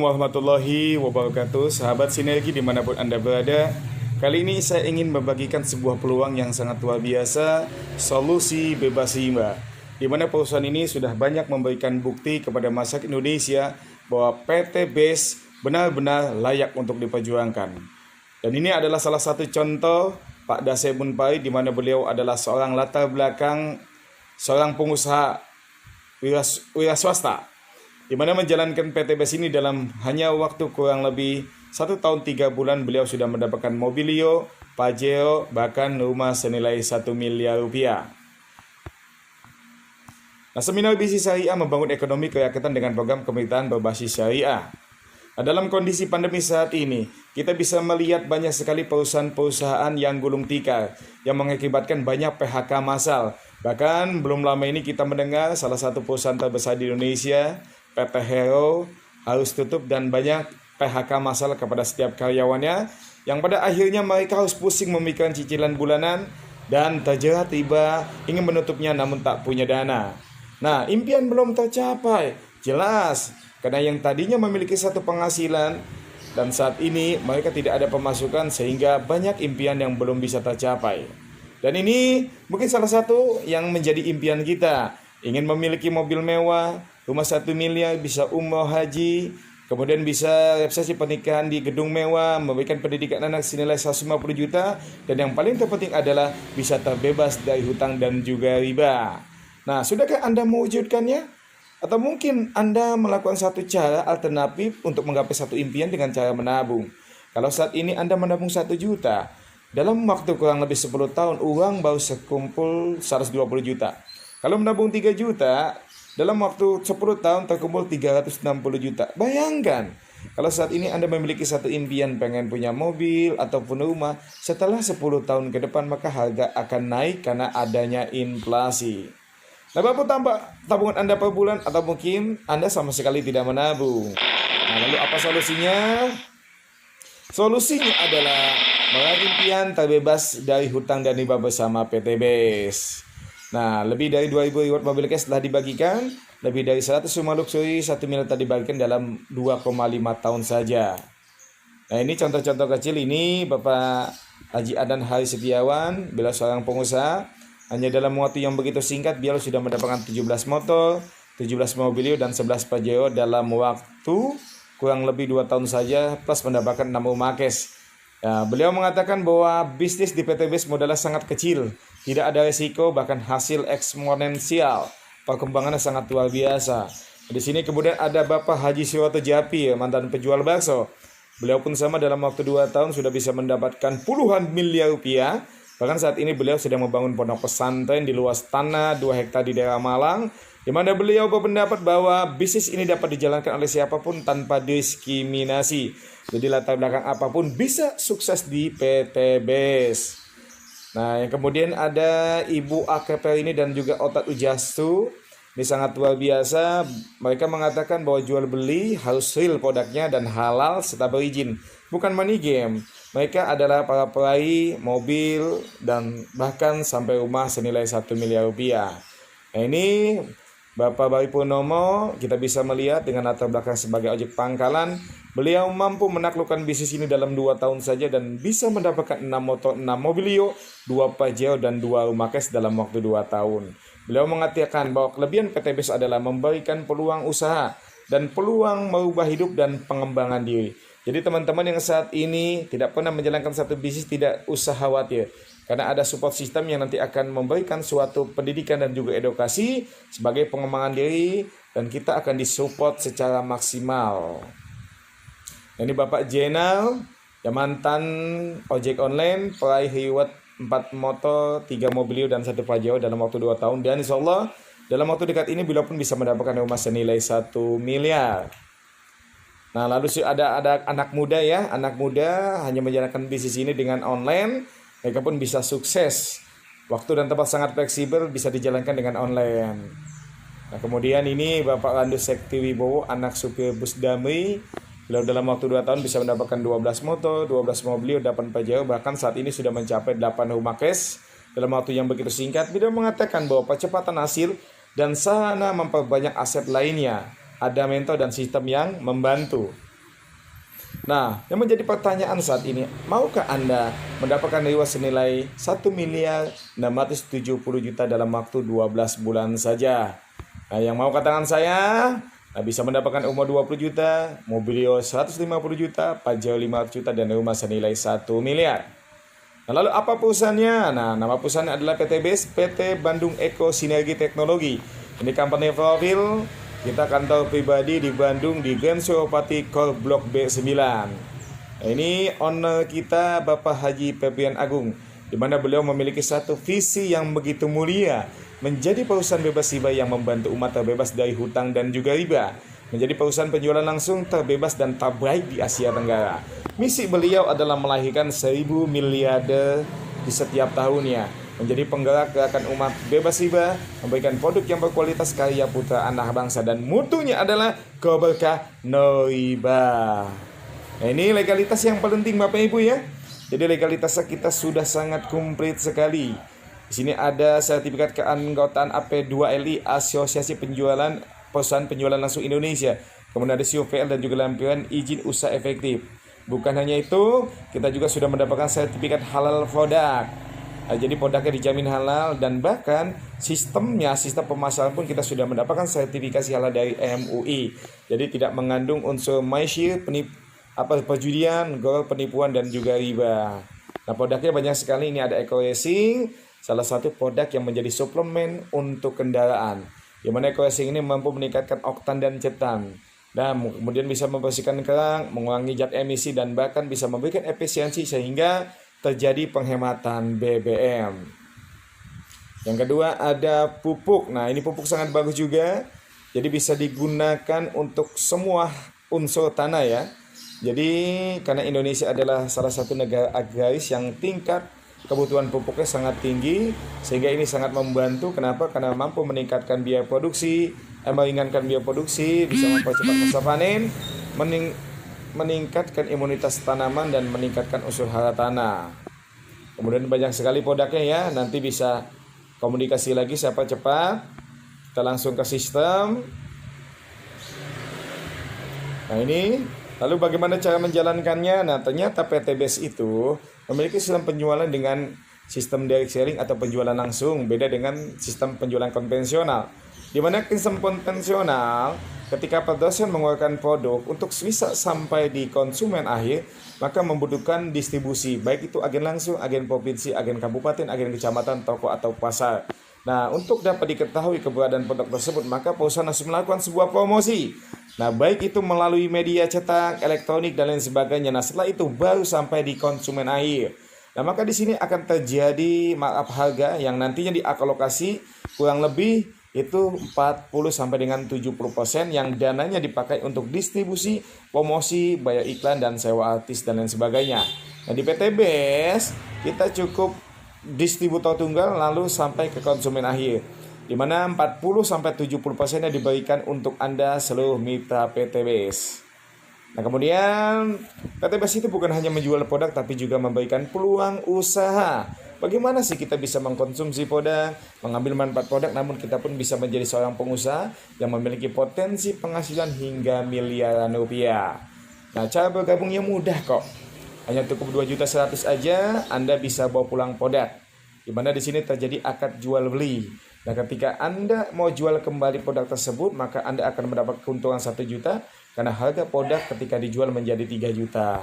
Warahmatullahi wabarakatuh, sahabat sinergi dimanapun Anda berada. Kali ini saya ingin membagikan sebuah peluang yang sangat luar biasa, solusi bebas riba, di mana perusahaan ini sudah banyak memberikan bukti kepada masyarakat Indonesia bahwa PT BES benar-benar layak untuk diperjuangkan. Dan ini adalah salah satu contoh Pak Dasep Munpai, di mana beliau adalah seorang latar belakang seorang pengusaha wira swasta, di mana menjalankan PT BES ini dalam hanya waktu kurang lebih 1 tahun 3 bulan beliau sudah mendapatkan mobilio, pajero, bahkan rumah senilai 1 miliar rupiah. Nah, seminar bisnis syariah membangun ekonomi kerakyatan dengan program pemerintahan berbasis syariah. Nah, dalam kondisi pandemi saat ini, kita bisa melihat banyak sekali perusahaan-perusahaan yang gulung tikar, yang mengakibatkan banyak PHK massal. Bahkan belum lama ini kita mendengar salah satu perusahaan terbesar di Indonesia, PT Hero, harus tutup dan banyak PHK massal kepada setiap karyawannya, yang pada akhirnya mereka harus pusing memikirkan cicilan bulanan dan terjerat riba, ingin menutupnya namun tak punya dana. Nah, impian belum tercapai, jelas, karena yang tadinya memiliki satu penghasilan dan saat ini mereka tidak ada pemasukan, sehingga banyak impian yang belum bisa tercapai. Dan ini mungkin salah satu yang menjadi impian kita, ingin memiliki mobil mewah, rumah 1 miliar, bisa umroh haji, kemudian bisa resepsi pernikahan di gedung mewah, memberikan pendidikan anak senilai 150 juta, dan yang paling terpenting adalah bisa terbebas dari hutang dan juga riba. Nah, sudahkah Anda mewujudkannya? Atau mungkin Anda melakukan satu cara alternatif untuk menggapai satu impian dengan cara menabung. Kalau saat ini Anda menabung 1 juta, dalam waktu kurang lebih 10 tahun, uang baru sekumpul 120 juta. Kalau menabung 3 juta, dalam waktu 10 tahun terkumpul 360 juta. Bayangkan, kalau saat ini Anda memiliki satu impian, pengen punya mobil ataupun rumah, setelah 10 tahun ke depan maka harga akan naik karena adanya inflasi. Nah, berapa tabungan Anda per bulan, atau mungkin Anda sama sekali tidak menabung? Nah, lalu apa solusinya? Solusinya adalah meraih impian terbebas dari hutang dan riba bersama PT BES. Nah, lebih dari 2.000 reward mobil cash telah dibagikan, lebih dari 100 rumah luxury 1 miliar telah dibagikan dalam 2,5 tahun saja. Nah, ini contoh-contoh kecil. Ini Bapak Haji Adan Hari Setiawan, beliau seorang pengusaha. Hanya dalam waktu yang begitu singkat, beliau sudah mendapatkan 17 motor, 17 mobilio, dan 11 pajero dalam waktu kurang lebih 2 tahun saja, plus mendapatkan 6 rumah cash. Ya, beliau mengatakan bahwa bisnis di PT BES modalnya sangat kecil, tidak ada risiko, bahkan hasil eksponensial. Perkembangannya sangat luar biasa. Di sini kemudian ada Bapak Haji Suroto Japi, mantan penjual bakso. Beliau pun sama, dalam waktu 2 tahun sudah bisa mendapatkan puluhan miliar rupiah. Bahkan saat ini beliau sedang membangun pondok pesantren di luas tanah 2 hektar di daerah Malang, di mana beliau berpendapat bahwa bisnis ini dapat dijalankan oleh siapapun tanpa diskriminasi. Jadi latar belakang apapun bisa sukses di PT BES. Nah, yang kemudian ada Ibu AKP ini dan juga Otat Ujastu. Ini sangat luar biasa. Mereka mengatakan bahwa jual beli harus real produknya dan halal serta berizin, bukan money game. Mereka adalah para peraih mobil dan bahkan sampai rumah senilai 1 miliar rupiah. Nah, ini Bapak Bari Purnomo, kita bisa melihat dengan latar belakang sebagai ojek pangkalan, beliau mampu menaklukkan bisnis ini dalam 2 tahun saja dan bisa mendapatkan 6 motor, 6 mobilio, 2 pajero, dan 2 rumah cash dalam waktu 2 tahun. Beliau mengatakan bahwa kelebihan PT BES adalah memberikan peluang usaha dan peluang merubah hidup dan pengembangan diri. Jadi teman-teman yang saat ini tidak pernah menjalankan satu bisnis, tidak usah khawatir, karena ada support system yang nanti akan memberikan suatu pendidikan dan juga edukasi sebagai pengembangan diri, dan kita akan disupport secara maksimal. Ini Bapak Jenal, yang mantan ojek online, peraih reward 4 motor, 3 mobilio, dan 1 pajero dalam waktu 2 tahun. Dan insya Allah dalam waktu dekat ini beliau pun bisa mendapatkan rumah senilai 1 miliar. Nah, lalu ada anak muda ya, anak muda hanya menjalankan bisnis ini dengan online, mereka pun bisa sukses. Waktu dan tempat sangat fleksibel, bisa dijalankan dengan online. Nah, kemudian ini Bapak Randu Sekti Wibowo, anak supir bus damri. Beliau dalam waktu 2 tahun bisa mendapatkan 12 motor, 12 mobil, 8 pajero, bahkan saat ini sudah mencapai 8 rumah cash dalam waktu yang begitu singkat. Beliau mengatakan bahwa percepatan hasil dan sarana memperbanyak aset lainnya, ada mentor dan sistem yang membantu. Nah, yang menjadi pertanyaan saat ini, maukah Anda mendapatkan reward senilai 1.670.000.000 dalam waktu 12 bulan saja? Nah, yang mau katakan saya, bisa mendapatkan umur 20 juta, mobil 150 juta, pajak 500 juta, dan rumah senilai 1 miliar. Nah, lalu apa perusahaannya? Nah, nama perusahaannya adalah PT BES, PT Bandung Eko Sinergi Teknologi. Ini company profil. Kita kantor pribadi di Bandung di Grand Suropati Core Blok B9. Nah, ini owner kita Bapak Haji Febrian Agung, di mana beliau memiliki satu visi yang begitu mulia, menjadi perusahaan bebas riba yang membantu umat terbebas dari hutang dan juga riba, menjadi perusahaan penjualan langsung terbebas dan terbaik di Asia Tenggara. Misi beliau adalah melahirkan 1.000 miliarder di setiap tahunnya, menjadi penggerak gerakan umat bebas riba, memberikan produk yang berkualitas karya putra anak bangsa, dan mutunya adalah keberkah no riba. Nah, ini legalitas yang penting Bapak Ibu ya. Jadi legalitasnya kita sudah sangat komplit sekali. Di sini ada sertifikat keanggotaan AP2LI, Asosiasi Penjualan Perusahaan Penjualan Langsung Indonesia. Kemudian ada COVL dan juga lampiran izin usaha efektif. Bukan hanya itu, kita juga sudah mendapatkan sertifikat halal produk. Jadi produknya dijamin halal, dan bahkan sistem pemasaran pun kita sudah mendapatkan sertifikasi halal dari MUI. Jadi tidak mengandung unsur maisir, perjudian, gol, penipuan, dan juga riba. Nah, produknya banyak sekali. Ini ada Eco Racing, salah satu produk yang menjadi suplemen untuk kendaraan, di mana Eco Racing ini mampu meningkatkan oktan dan cetan, dan kemudian bisa membersihkan kerang, mengurangi zat emisi, dan bahkan bisa memberikan efisiensi sehingga terjadi penghematan BBM. Yang kedua ada pupuk. Nah, ini pupuk sangat bagus juga. Jadi bisa digunakan untuk semua unsur tanah ya. Jadi karena Indonesia adalah salah satu negara agraris yang tingkat kebutuhan pupuknya sangat tinggi, sehingga ini sangat membantu. Kenapa? Karena mampu meningkatkan biaya produksi, meringankan biaya produksi, bisa mempercepat masa panen, meningkatkan imunitas tanaman, dan meningkatkan unsur hara tanah. Kemudian banyak sekali produknya ya. Nanti bisa komunikasi lagi siapa cepat. Kita langsung ke sistem. Nah, ini lalu bagaimana cara menjalankannya? Nah, ternyata PT BES itu memiliki sistem penjualan dengan sistem direct selling atau penjualan langsung, beda dengan sistem penjualan konvensional. Di mana sistem konvensional, ketika produsen mengeluarkan produk untuk bisa sampai di konsumen akhir, maka membutuhkan distribusi, baik itu agen langsung, agen provinsi, agen kabupaten, agen kecamatan, toko atau pasar. Nah, untuk dapat diketahui keberadaan produk tersebut, maka perusahaan harus melakukan sebuah promosi. Nah, baik itu melalui media cetak, elektronik, dan lain sebagainya. Nah, setelah itu baru sampai di konsumen akhir. Nah, maka di sini akan terjadi markup harga yang nantinya dialokasi kurang lebih itu 40 sampai dengan 70% yang dananya dipakai untuk distribusi, promosi, bayar iklan, dan sewa artis, dan lain sebagainya. Nah, di PT BES kita cukup distributor tunggal lalu sampai ke konsumen akhir, di mana 40 sampai 70%-nya diberikan untuk Anda seluruh mitra PT BES. Nah, kemudian PT BES itu bukan hanya menjual produk tapi juga memberikan peluang usaha. Bagaimana sih kita bisa mengkonsumsi produk, mengambil manfaat produk, namun kita pun bisa menjadi seorang pengusaha yang memiliki potensi penghasilan hingga miliaran rupiah. Nah, cara bergabungnya mudah kok. Hanya cukup 2.100.000 aja Anda bisa bawa pulang produk. Di mana di sini terjadi akad jual beli. Nah, ketika Anda mau jual kembali produk tersebut, maka Anda akan mendapat keuntungan 1 juta karena harga produk ketika dijual menjadi 3 juta.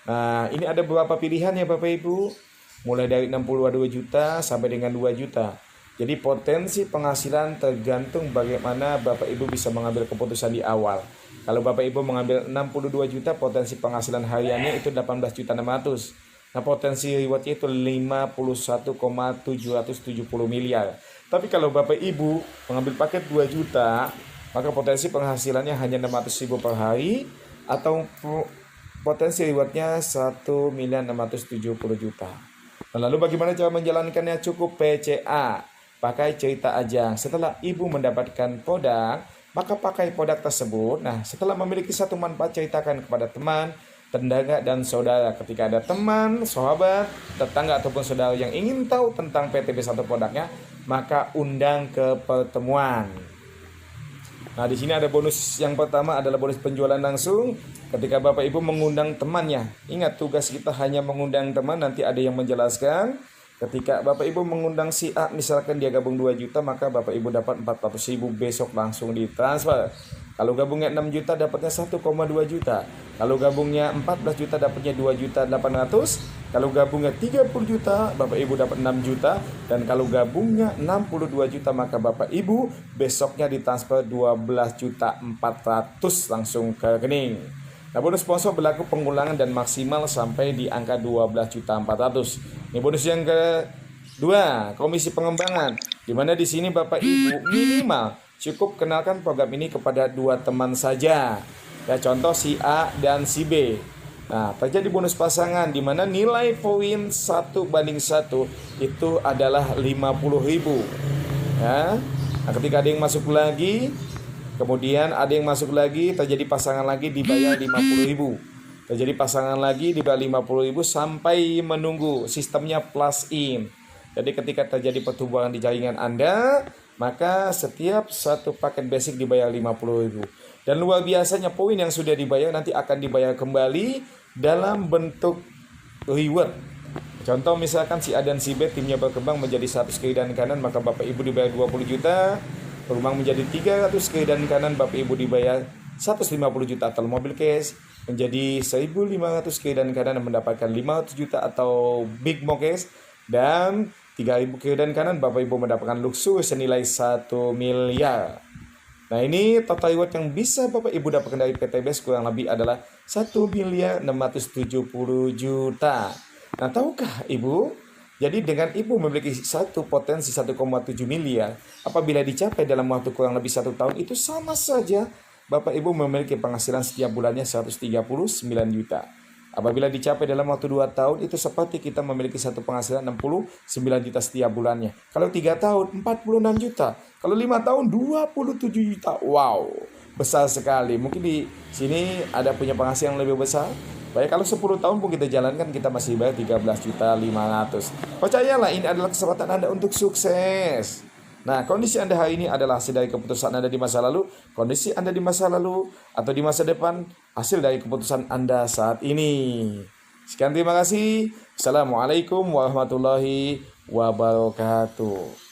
Nah, ini ada beberapa pilihan ya Bapak Ibu. Mulai dari 62 juta sampai dengan 2 juta. Jadi potensi penghasilan tergantung bagaimana Bapak Ibu bisa mengambil keputusan di awal. Kalau Bapak Ibu mengambil 62 juta, potensi penghasilan hariannya itu 18.600. Nah, potensi rewardnya itu 51,770 miliar. Tapi kalau Bapak Ibu mengambil paket 2 juta, maka potensi penghasilannya hanya 600.000 per hari, atau potensi rewardnya 1.670 juta. Nah, lalu bagaimana cara menjalankannya? Cukup PCA, pakai cerita aja. Setelah Ibu mendapatkan produk, maka pakai produk tersebut. Nah, setelah memiliki satu manfaat, ceritakan kepada teman, tetangga, dan saudara. Ketika ada teman, sahabat, tetangga, ataupun saudara yang ingin tahu tentang PT BES atau produknya, maka undang ke pertemuan. Nah, di sini ada bonus yang pertama adalah bonus penjualan langsung ketika Bapak Ibu mengundang temannya. Ingat, tugas kita hanya mengundang teman, nanti ada yang menjelaskan. Ketika Bapak Ibu mengundang si A, misalkan dia gabung 2 juta, maka Bapak Ibu dapat 400.000 besok langsung ditransfer. Kalau gabungnya 6 juta dapatnya 1,2 juta. Kalau gabungnya 14 juta dapatnya 2.800.000. Kalau gabungnya 30 juta, Bapak Ibu dapat 6 juta. Dan kalau gabungnya 62 juta, maka Bapak Ibu besoknya ditransfer 12.400.000 langsung ke rekening. Nah, bonus sponsor berlaku pengulangan dan maksimal sampai di angka 12.400.000. Ini bonus yang kedua, komisi pengembangan. Di mana di sini Bapak Ibu minimal cukup kenalkan program ini kepada 2 teman saja. Ya, contoh si A dan si B. Nah, terjadi bonus pasangan di mana nilai poin 1:1 itu adalah 50.000. Ya. Nah, ketika ada yang masuk lagi, kemudian ada yang masuk lagi, terjadi pasangan lagi dibayar 50.000. Terjadi pasangan lagi dibayar 50.000 sampai menunggu sistemnya plus in. Jadi ketika terjadi pertumbuhan di jaringan Anda, maka setiap satu paket basic dibayar 50.000. Dan luar biasanya poin yang sudah dibayar nanti akan dibayar kembali dalam bentuk reward. Contoh misalkan si A dan si B timnya berkembang menjadi 100 kiri dan kanan, maka Bapak Ibu dibayar 20 juta. Berkembang menjadi 300 kiri dan kanan, Bapak Ibu dibayar 150 juta atau mobil cash. Menjadi 1.500 kiri dan kanan mendapatkan 500 juta atau big mo cash. Dan 3.000 kiri dan kanan, Bapak Ibu mendapatkan luxury senilai 1 miliar. Nah, ini total reward yang bisa Bapak Ibu dapatkan dari PTBS kurang lebih adalah 1.670 juta. Nah, tahukah Ibu? Jadi dengan Ibu memiliki satu potensi 1,7 miliar, apabila dicapai dalam waktu kurang lebih 1 tahun, itu sama saja Bapak Ibu memiliki penghasilan setiap bulannya 139 juta. Apabila dicapai dalam waktu 2 tahun, itu seperti kita memiliki satu penghasilan 69 juta setiap bulannya. Kalau 3 tahun, 46 juta. Kalau 5 tahun, 27 juta. Wow, besar sekali. Mungkin di sini ada punya penghasilan yang lebih besar. Baik, kalau 10 tahun pun kita jalankan, kita masih bayar 13.500.000. Percayalah, ini adalah kesempatan Anda untuk sukses. Nah, kondisi Anda hari ini adalah hasil dari keputusan Anda di masa lalu, kondisi Anda di masa lalu atau di masa depan, hasil dari keputusan Anda saat ini. Sekian, terima kasih. Assalamualaikum warahmatullahi wabarakatuh.